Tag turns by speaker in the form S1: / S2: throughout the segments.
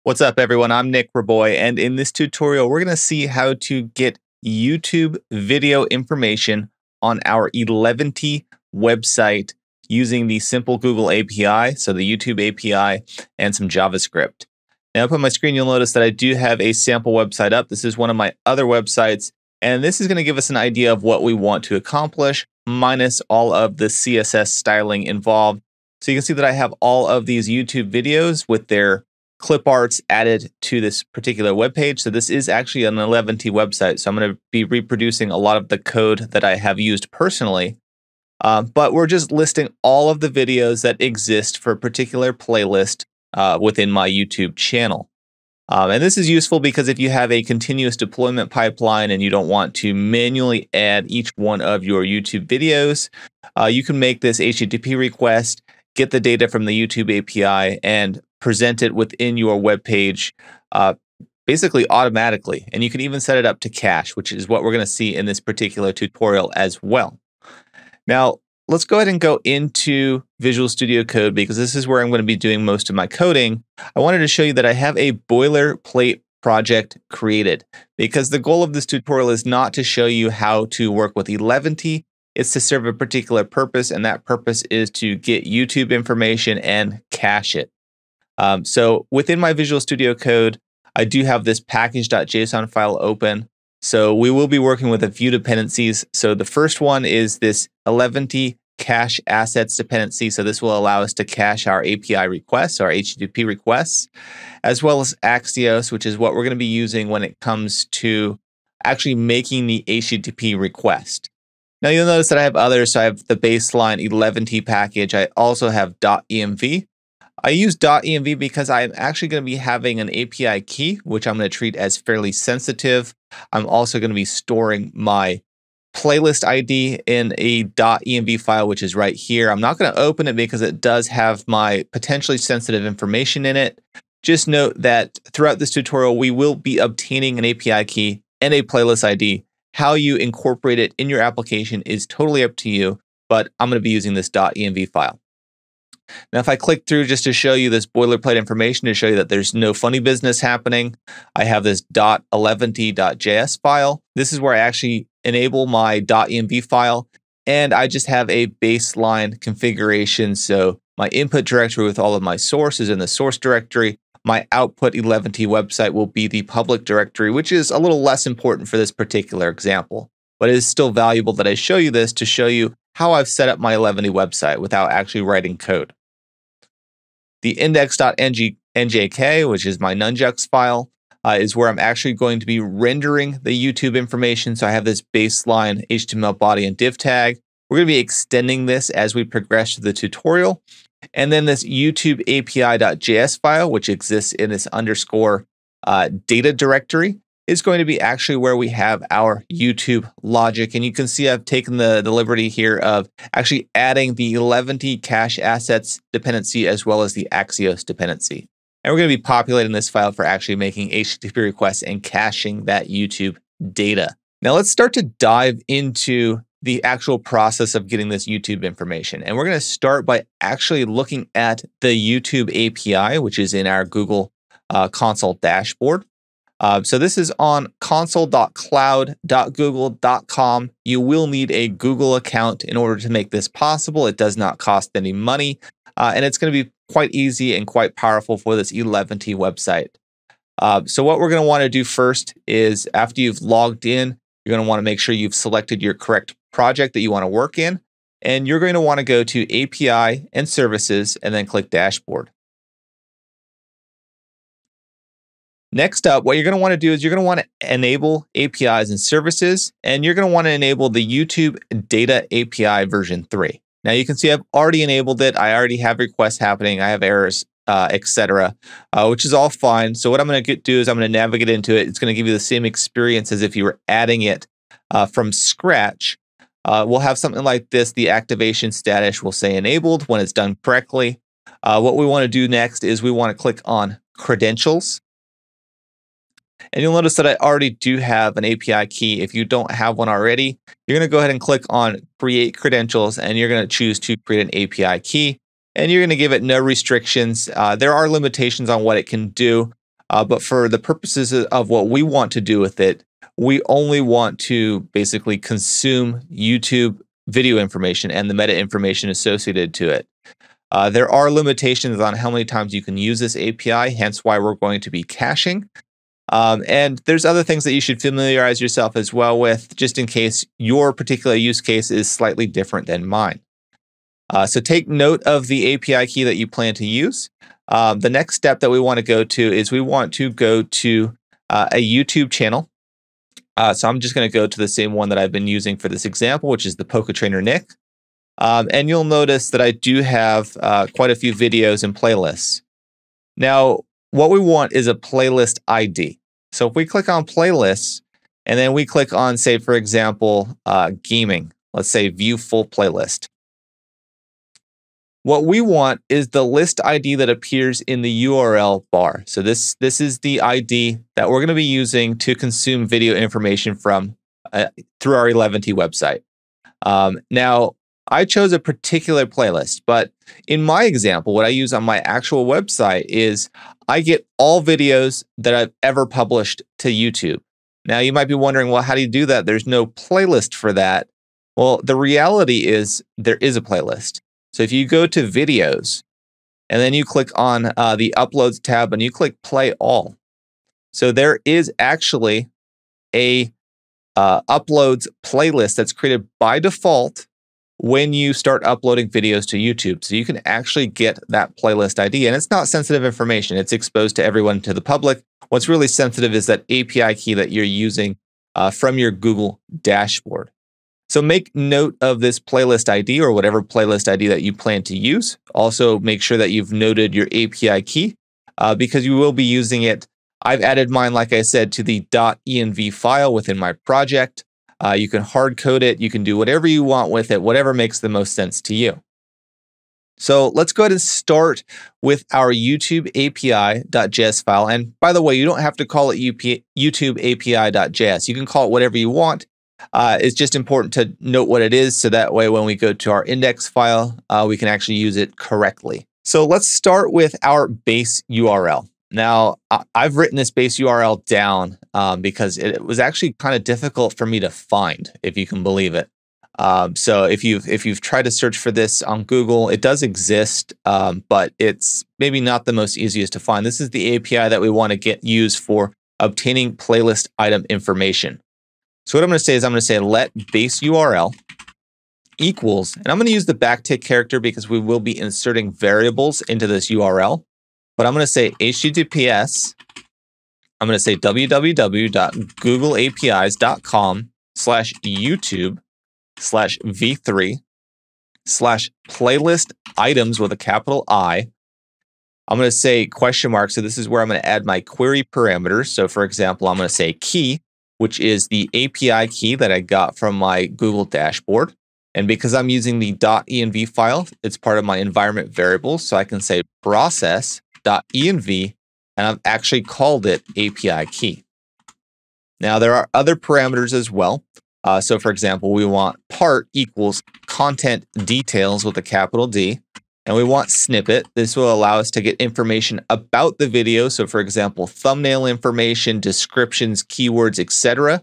S1: What's up, everyone? I'm Nick Raboy, and in this tutorial, we're going to see how to get YouTube video information on our Eleventy website using the simple Google API, so the YouTube API, and some JavaScript. Now, up on my screen, you'll notice that I do have a sample website up. This is one of my other websites, and this is going to give us an idea of what we want to accomplish, minus all of the CSS styling involved. So you can see that I have all of these YouTube videos with their clip arts added to this particular web page. So this is actually an Eleventy website. So I'm going to be reproducing a lot of the code that I have used personally. But we're just listing all of the videos that exist for a particular playlist within my YouTube channel. And this is useful because if you have a continuous deployment pipeline and you don't want to manually add each one of your YouTube videos, you can make this HTTP request, get the data from the YouTube API, and present it within your web page basically automatically. And you can even set it up to cache, which is what we're going to see in this particular tutorial as well. Now, let's go ahead and go into Visual Studio Code because this is where I'm going to be doing most of my coding. I wanted to show you that I have a boilerplate project created because the goal of this tutorial is not to show you how to work with Eleventy. It's to serve a particular purpose, and that purpose is to get YouTube information and cache it. So within my Visual Studio Code, I do have this package.json file open. So we will be working with a few dependencies. So the first one is this Eleventy cache assets dependency. So this will allow us to cache our API requests, our HTTP requests, as well as Axios, which is what we're going to be using when it comes to actually making the HTTP request. Now you'll notice that I have others. So I have the baseline Eleventy package. I also have .env. I use .env because I'm actually going to be having an API key, which I'm going to treat as fairly sensitive. I'm also going to be storing my playlist ID in a .env file, which is right here. I'm not going to open it because it does have my potentially sensitive information in it. Just note that throughout this tutorial, we will be obtaining an API key and a playlist ID. How you incorporate it in your application is totally up to you, but I'm going to be using this .env file. Now, if I click through just to show you this boilerplate information to show you that there's no funny business happening, I have this .eleventy.js file. This is where I actually enable my .env file, and I just have a baseline configuration. So my input directory with all of my sources in the source directory. My output Eleventy website will be the public directory, which is a little less important for this particular example, but it is still valuable that I show you this to show you how I've set up my Eleventy website without actually writing code. The index.njk, which is my nunjux file, is where I'm actually going to be rendering the YouTube information. So I have this baseline HTML body and div tag. We're going to be extending this as we progress through the tutorial. And then this YouTube API.js file, which exists in this underscore data directory, is going to be actually where we have our YouTube logic. And you can see I've taken the liberty here of actually adding the Eleventy cache assets dependency as well as the Axios dependency. And we're going to be populating this file for actually making HTTP requests and caching that YouTube data. Now let's start to dive into the actual process of getting this YouTube information. And we're going to start by actually looking at the YouTube API, which is in our Google console dashboard. So this is on console.cloud.google.com. You will need a Google account in order to make this possible. It does not cost any money, and it's going to be quite easy and quite powerful for this Eleventy website. So what we're going to want to do first is after you've logged in, you're going to want to make sure you've selected your correct project that you want to work in, and you're going to want to go to API and Services and then click Dashboard. Next up, what you're going to want to do is you're going to want to enable APIs and services, and you're going to want to enable the YouTube Data API version 3. Now you can see I've already enabled it. I already have requests happening. I have errors, etc., which is all fine. So what I'm going to do is I'm going to navigate into it. It's going to give you the same experience as if you were adding it from scratch. We'll have something like this. The activation status will say enabled when it's done correctly. What we want to do next is we want to click on credentials. And you'll notice that I already do have an API key. If you don't have one already, you're going to go ahead and click on Create Credentials, and you're going to choose to create an API key. And you're going to give it no restrictions. There are limitations on what it can do. But for the purposes of what we want to do with it, we only want to basically consume YouTube video information and the meta information associated to it. There are limitations on how many times you can use this API, hence why we're going to be caching. And there's other things that you should familiarize yourself as well with, just in case your particular use case is slightly different than mine. So take note of the API key that you plan to use. The next step that we want to go to is we want to go to a YouTube channel. So I'm just going to go to the same one that I've been using for this example, which is the Poke Trainer Nick. And you'll notice that I do have quite a few videos and playlists. Now, what we want is a playlist ID. So if we click on playlists and then we click on, say, for example, gaming, let's say view full playlist. What we want is the list ID that appears in the URL bar. So this is the ID that we're going to be using to consume video information from through our Eleventy website. Now, I chose a particular playlist, but in my example, what I use on my actual website is I get all videos that I've ever published to YouTube. Now, you might be wondering, well, how do you do that? There's no playlist for that. Well, the reality is there is a playlist. So if you go to videos and then you click on the uploads tab and you click play all. So there is actually a uploads playlist that's created by default when you start uploading videos to YouTube. So you can actually get that playlist ID, and it's not sensitive information. It's exposed to everyone, to the public. What's really sensitive is that API key that you're using from your Google dashboard. So make note of this playlist ID or whatever playlist ID that you plan to use. Also make sure that you've noted your API key because you will be using it. I've added mine, like I said, to the .env file within my project. You can hard code it. You can do whatever you want with it, whatever makes the most sense to you. So let's go ahead and start with our YouTube API.js file. And by the way, you don't have to call it YouTube API.js. You can call it whatever you want. It's just important to note what it is, so that way when we go to our index file, we can actually use it correctly. So let's start with our base URL. Now, I've written this base URL down because it was actually kind of difficult for me to find, if you can believe it. So if you've tried to search for this on Google, it does exist, but it's maybe not the most easiest to find. This is the API that we want to use for obtaining playlist item information. So what I'm going to say is I'm going to say let base URL equals, and I'm going to use the backtick character because we will be inserting variables into this URL. But I'm going to say HTTPS, I'm going to say www.googleapis.com/v3/playlist items with a capital I. I'm going to say question mark. So this is where I'm going to add my query parameters. So for example, I'm going to say key, which is the API key that I got from my Google dashboard. And because I'm using the .env file, it's part of my environment variables. So I can say process.env, and I've actually called it API key. Now there are other parameters as well. So for example, we want part equals content details with a capital D, and we want snippet. This will allow us to get information about the video. So for example, thumbnail information, descriptions, keywords, etc.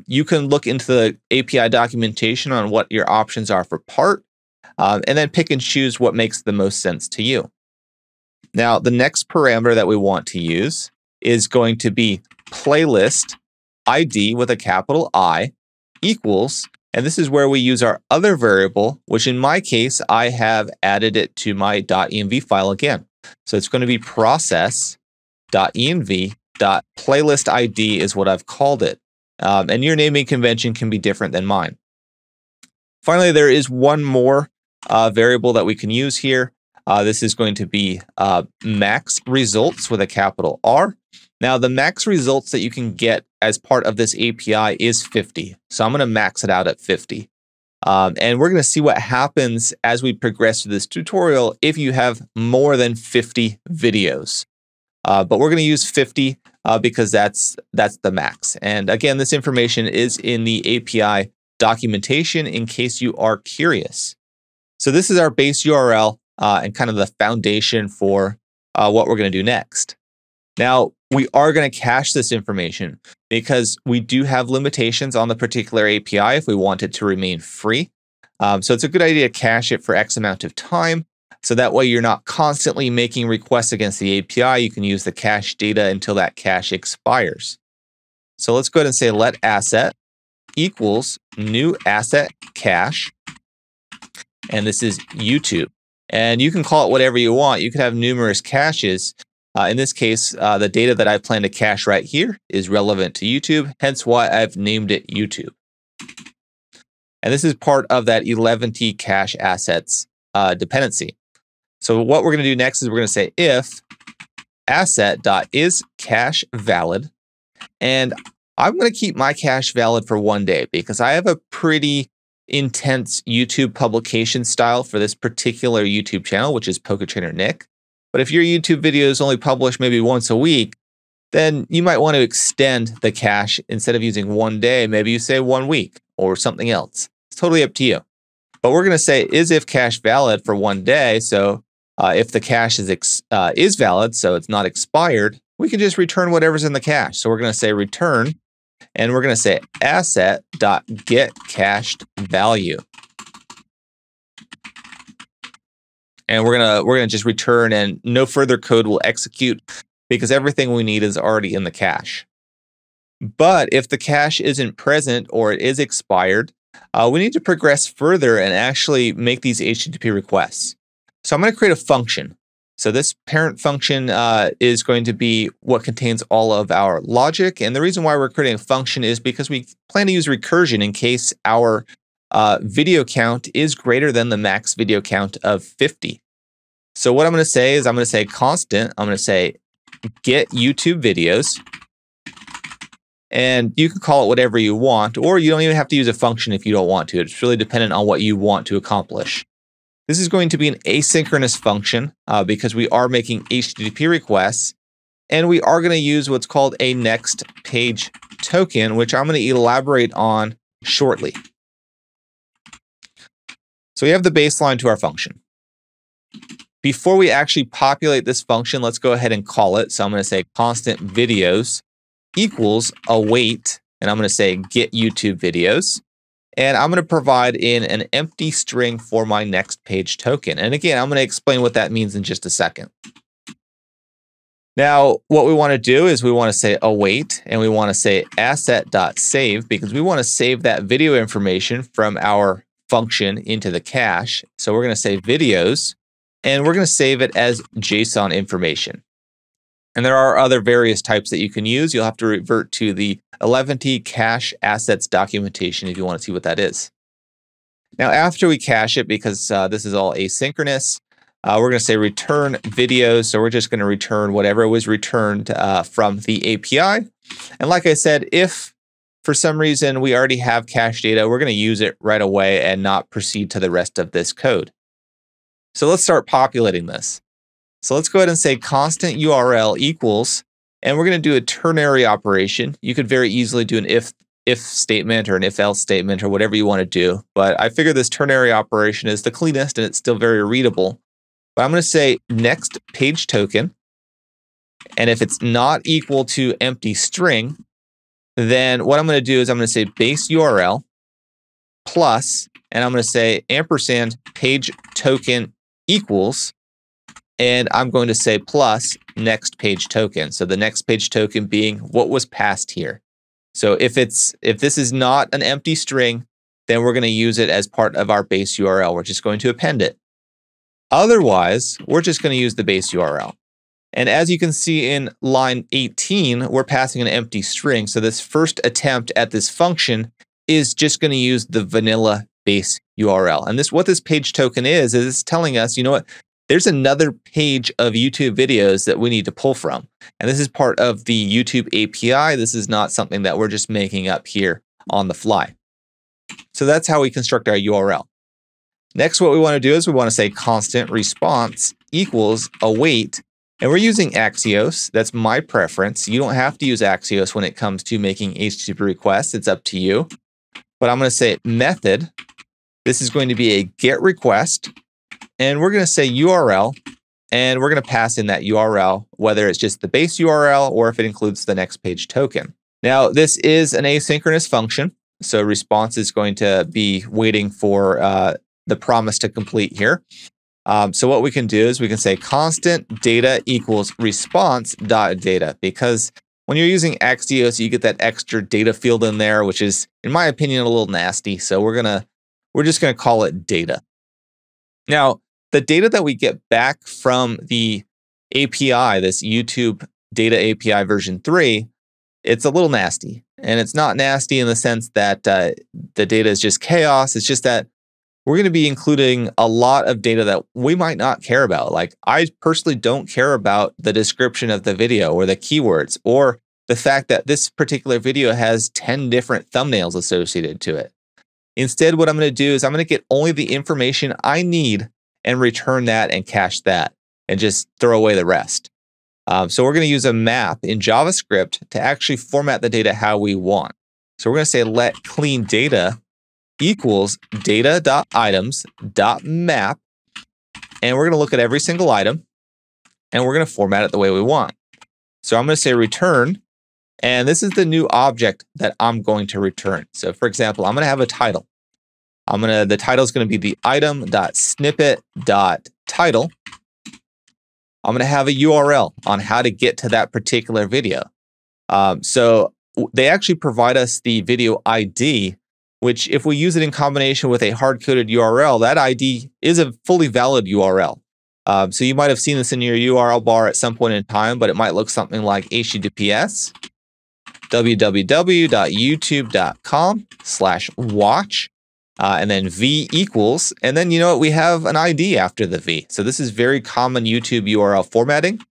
S1: You can look into the API documentation on what your options are for part, and then pick and choose what makes the most sense to you. Now, the next parameter that we want to use is going to be playlist ID with a capital I equals, and this is where we use our other variable, which in my case, I have added it to my .env file again. So it's going to be process.env.playlist ID is what I've called it. And your naming convention can be different than mine. Finally, there is one more variable that we can use here. This is going to be max results with a capital R. Now, the max results that you can get as part of this API is 50. So I'm going to max it out at 50. And we're going to see what happens as we progress through this tutorial if you have more than 50 videos. But we're going to use 50 because that's the max. And again, this information is in the API documentation in case you are curious. So this is our base URL and kind of the foundation for what we're going to do next. Now, we are going to cache this information because we do have limitations on the particular API if we want it to remain free. So it's a good idea to cache it for X amount of time. So that way you're not constantly making requests against the API. You can use the cache data until that cache expires. So let's go ahead and say let asset equals new asset cache. And this is YouTube. And you can call it whatever you want. You could have numerous caches. In this case, the data that I plan to cache right here is relevant to YouTube, hence why I've named it YouTube. And this is part of that Eleventy cache assets dependency. So what we're going to do next is we're going to say if asset.isCacheValid, and I'm going to keep my cache valid for 1 day because I have a pretty intense YouTube publication style for this particular YouTube channel, which is Poker Trainer Nick. But if your YouTube videos only publish maybe once a week, then you might want to extend the cache. Instead of using 1 day, maybe you say 1 week or something else. It's totally up to you. But we're going to say is if cache valid for 1 day. So if the cache is valid, so it's not expired, we can just return whatever's in the cache. So we're going to say return, and we're going to say asset.getCachedValue. And we're gonna just return, and no further code will execute because everything we need is already in the cache. But if the cache isn't present or it is expired, we need to progress further and actually make these HTTP requests. So I'm going to create a function. So this parent function is going to be what contains all of our logic. And the reason why we're creating a function is because we plan to use recursion in case our video count is greater than the max video count of 50. So what I'm going to say is I'm going to say constant. I'm going to say get YouTube videos. And you can call it whatever you want, or you don't even have to use a function if you don't want to. It's really dependent on what you want to accomplish. This is going to be an asynchronous function because we are making HTTP requests, and we are going to use what's called a next page token, which I'm going to elaborate on shortly. So we have the baseline to our function. Before we actually populate this function, let's go ahead and call it. So I'm going to say constant videos equals await, and I'm going to say get YouTube videos. And I'm going to provide in an empty string for my next page token. And again, I'm going to explain what that means in just a second. Now, what we want to do is we want to say await, and we want to say asset.save because we want to save that video information from our function into the cache. So we're going to say videos, and we're going to save it as JSON information. And there are other various types that you can use. You'll have to revert to the Eleventy cache assets documentation if you want to see what that is. Now, after we cache it, because this is all asynchronous, we're going to say return videos. So we're just going to return whatever was returned from the API. And like I said, if for some reason we already have cache data, we're going to use it right away and not proceed to the rest of this code. So let's start populating this. So let's go ahead and say constant URL equals, and we're going to do a ternary operation. You could very easily do an if statement or an if else statement or whatever you want to do. But I figure this ternary operation is the cleanest and it's still very readable. But I'm going to say next page token. And if it's not equal to empty string, then what I'm going to do is I'm going to say base URL plus, and I'm going to say ampersand page token equals, and I'm going to say plus next page token. So the next page token being what was passed here. So if this is not an empty string, then we're going to use it as part of our base URL. We're just going to append it. Otherwise, we're just going to use the base URL. And as you can see in line 18, we're passing an empty string. So this first attempt at this function is just going to use the vanilla base URL. And what this page token is it's telling us, you know what, there's another page of YouTube videos that we need to pull from. And this is part of the YouTube API. This is not something that we're just making up here on the fly. So that's how we construct our URL. Next, what we want to do is we want to say constant response equals await. And we're using Axios. That's my preference. You don't have to use Axios when it comes to making HTTP requests. It's up to you. But I'm going to say method. This is going to be a get request. And we're going to say URL. and we're going to pass in that URL, whether it's just the base URL or if it includes the next page token. Now, this is an asynchronous function, so response is going to be waiting for the promise to complete here. So what we can do is we can say constant data equals response dot data, because when you're using Axios, you get that extra data field in there, which is, in my opinion, a little nasty. So we're just gonna call it data. Now, the data that we get back from the API, this YouTube Data API version 3, it's a little nasty. And it's not nasty in the sense that the data is just chaos. It's just that we're going to be including a lot of data that we might not care about. Like, I personally don't care about the description of the video or the keywords or the fact that this particular video has 10 different thumbnails associated to it. Instead, what I'm going to do is I'm going to get only the information I need and return that and cache that and just throw away the rest. So we're going to use a map in JavaScript to actually format the data how we want. So we're going to say let clean data equals data.items.map, and we're going to look at every single item and we're going to format it the way we want. So I'm going to say return, and this is the new object that I'm going to return. So for example, I'm going to have a title. The title is going to be the item.snippet.title. I'm going to have a URL on how to get to that particular video. So they actually provide us the video ID, which if we use it in combination with a hard-coded URL, that ID is a fully valid URL. So you might have seen this in your URL bar at some point in time, but it might look something like https www.youtube.com/watch and then v equals, and then you know what, we have an ID after the v. So this is very common YouTube URL formatting.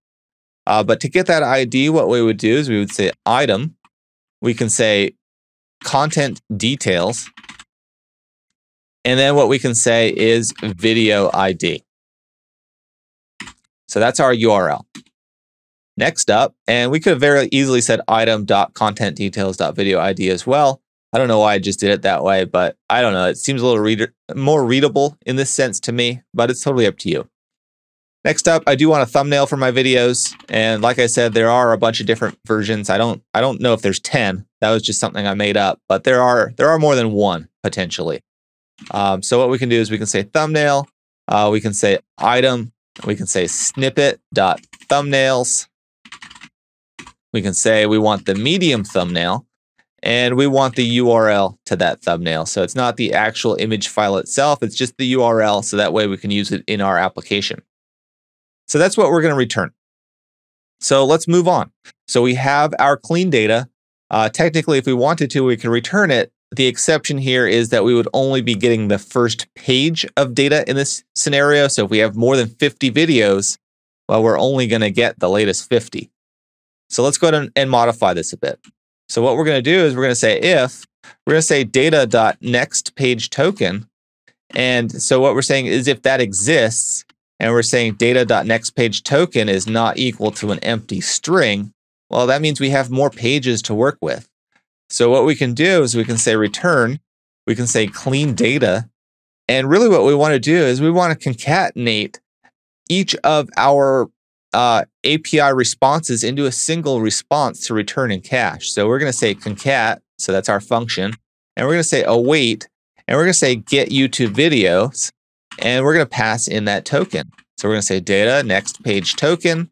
S1: But to get that ID, what we would do is we would say item. We can say content details. And then what we can say is video ID. So that's our URL. Next up, and we could have very easily said item.contentdetails.videoid as well. I don't know why I just did it that way, but I don't know. It seems a little more readable in this sense to me, but it's totally up to you. Next up, I do want a thumbnail for my videos. And like I said, there are a bunch of different versions. I don't know if there's 10. That was just something I made up, but there are more than one potentially. So what we can do is we can say thumbnail, we can say item, we can say snippet.thumbnails. We can say we want the medium thumbnail, and we want the URL to that thumbnail. So it's not the actual image file itself, it's just the URL, so that way we can use it in our application. So that's what we're going to return. So let's move on. So we have our clean data. Technically, if we wanted to, we can return it. The exception here is that we would only be getting the first page of data in this scenario. So if we have more than 50 videos, well, we're only going to get the latest 50. So let's go ahead and modify this a bit. So what we're going to do is we're going to say we're going to say data.nextPageToken. And so what we're saying is if that exists, and we're saying data.nextPageToken is not equal to an empty string, well, that means we have more pages to work with. So what we can do is we can say return, we can say clean data, and really what we want to do is we want to concatenate each of our API responses into a single response to return and cache. So we're going to say concat, so that's our function, and we're going to say await, and we're going to say get YouTube videos, and we're going to pass in that token. So we're going to say data next page token,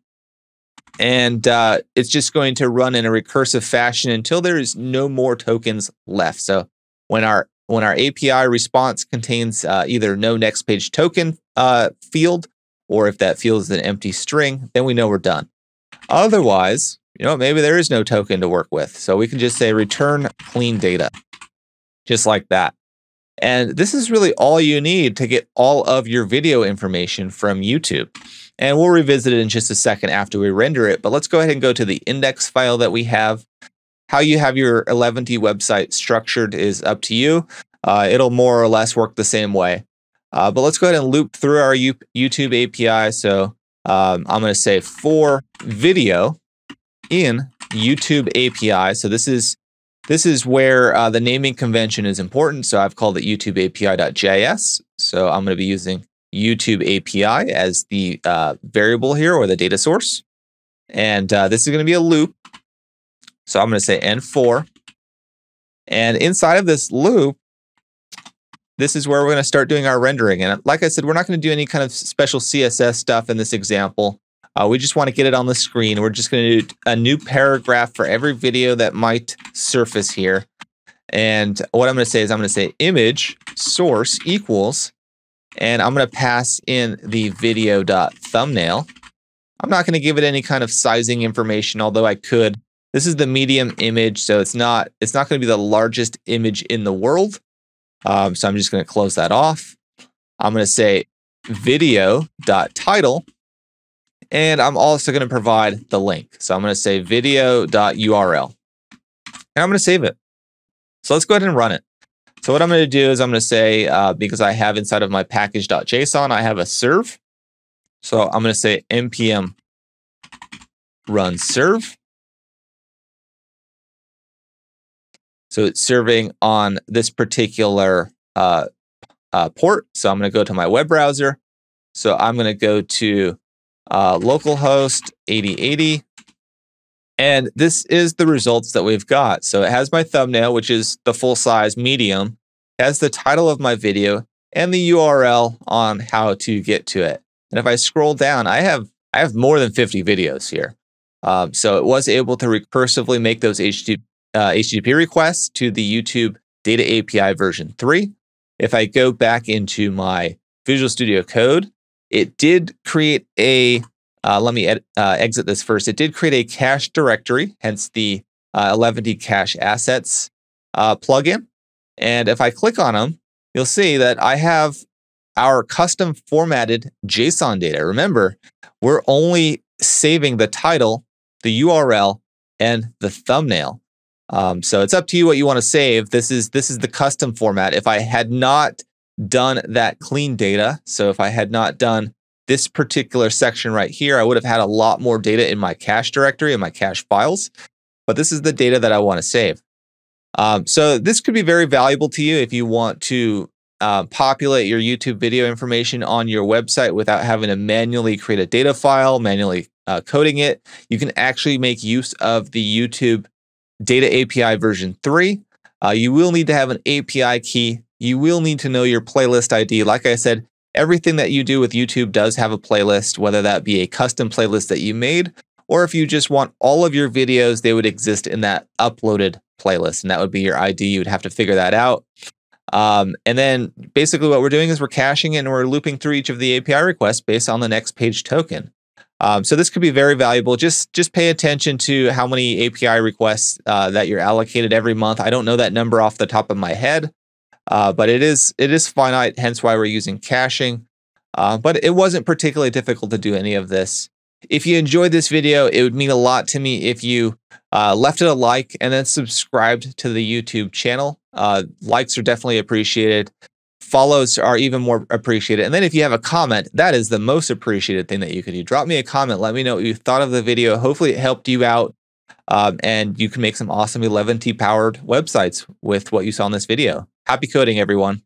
S1: and it's just going to run in a recursive fashion until there is no more tokens left. So when our API response contains either no next page token field, or if that field is an empty string, then we know we're done. Otherwise, maybe there is no token to work with. So we can just say return clean data, just like that. And this is really all you need to get all of your video information from YouTube. And we'll revisit it in just a second after we render it. But let's go ahead and go to the index file that we have. How you have your Eleventy website structured is up to you. It'll more or less work the same way. But let's go ahead and loop through our YouTube API. So I'm going to say for video in YouTube API. So this is where the naming convention is important. So I've called it YouTube API.js. So I'm going to be using YouTube API as the variable here, or the data source. And this is going to be a loop. So I'm going to say N4. And inside of this loop, this is where we're going to start doing our rendering. And like I said, we're not going to do any kind of special CSS stuff in this example. We just want to get it on the screen. We're just going to do a new paragraph for every video that might surface here. And what I'm going to say is I'm going to say image source equals, and I'm going to pass in the video.thumbnail. I'm not going to give it any kind of sizing information, although I could. This is the medium image, so it's not going to be the largest image in the world. So I'm just going to close that off. I'm going to say video.title, and I'm also going to provide the link. So I'm going to say video.url, and I'm going to save it. So let's go ahead and run it. So what I'm going to do is I'm going to say, because I have inside of my package.json, I have a serve. So I'm going to say npm run serve. So it's serving on this particular port. So I'm going to go to my web browser. So I'm going to go to localhost 8080. And this is the results that we've got. So it has my thumbnail, which is the full size medium. It has the title of my video and the URL on how to get to it. And if I scroll down, I have more than 50 videos here. So it was able to recursively make those HTTP requests to the YouTube Data API version 3. If I go back into my Visual Studio Code, it did create a, let me exit this first. It did create a cache directory, hence the Eleventy cache assets plugin. And if I click on them, you'll see that I have our custom formatted JSON data. Remember, we're only saving the title, the URL, and the thumbnail. So it's up to you what you want to save. This is the custom format. If I had not done that clean data, so if I had not done this particular section right here, I would have had a lot more data in my cache directory and my cache files. But this is the data that I want to save. So this could be very valuable to you if you want to populate your YouTube video information on your website without having to manually create a data file, manually coding it. You can actually make use of the YouTube Data API version 3. You will need to have an API key. You will need to know your playlist ID. Like I said, everything that you do with YouTube does have a playlist, whether that be a custom playlist that you made, or if you just want all of your videos, they would exist in that uploaded playlist, and that would be your ID. You would have to figure that out. And then basically what we're doing is we're caching and we're looping through each of the API requests based on the next page token. So this could be very valuable. Just pay attention to how many API requests that you're allocated every month. I don't know that number off the top of my head, but it is finite, hence why we're using caching. But it wasn't particularly difficult to do any of this. If you enjoyed this video, it would mean a lot to me if you left it a like and then subscribed to the YouTube channel. Likes are definitely appreciated. Follows are even more appreciated. And then if you have a comment, that is the most appreciated thing that you could do. Drop me a comment. Let me know what you thought of the video. Hopefully it helped you out. And you can make some awesome Eleventy powered websites with what you saw in this video. Happy coding, everyone.